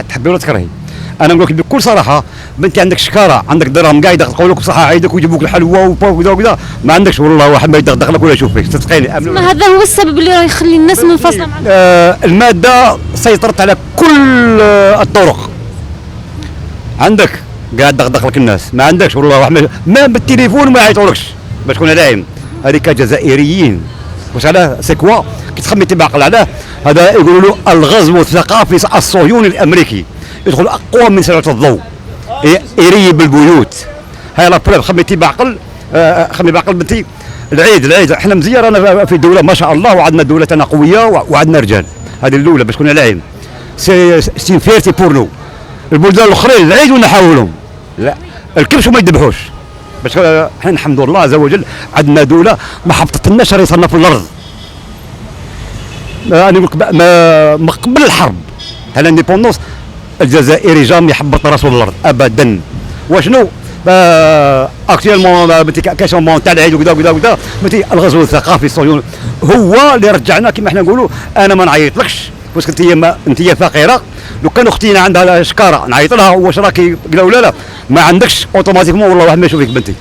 تحبي ولا تكرهي. انا نقول لك بكل صراحه، بنتي عندك شكاره، عندك درهم قاعده تقول لك بصحه عيدك ويجيبوا لك الحلوى وكذا وكذا، ما عندكش والله واحد ما يدغدغ لك ولا يشوف فيك، صدقيني. ما هذا هو السبب اللي راه يخلي الناس منفصله مع الماده سيطرت على كل الطرق. عندك قاعد دغدغ لك الناس، ما عندكش والله واحد ما بالتليفون ما يعيطولكش باش تكون نايم. هذيك جزائريين واش علاه سي كوا كي تخمي بعقل علاه. هذا يقولوا له الغزو الثقافي الصهيوني الامريكي، يدخل اقوى من سرعه الضوء، يريب البيوت. هاي لا بروف. خميتي بعقل، خمي بعقل بنتي. العيد احنا مزيان رانا في دوله ما شاء الله، وعندنا دولتنا قويه وعندنا رجال. هذه الاولى باش كنا لاعبين سي فيرتي بور نو. البلدان الاخرين العيد ونحاولهم، لا الكبش وما يذبحوش. باش احنا الحمد لله عز وجل عندنا دوله ما حبطتناش راسنا في الارض. انا نقول لك ما قبل الحرب تاع الانديبوندونس الجزائري جامي يحبط راسه الارض ابدا. وشنو اكتيلمون كاسيون تاع العيد وكذا وكذا وكذا، الغزو الثقافي الصهيوني هو اللي رجعنا. كما احنا نقولوا انا ما نعيطلكش باسكو انت فقيره. لو كان اختينا عندها شكاره نعيط لها واش راكي كذا ولا لا، ما عندكش اوتوماتيكمون والله واحد ما يشوفك بنتي.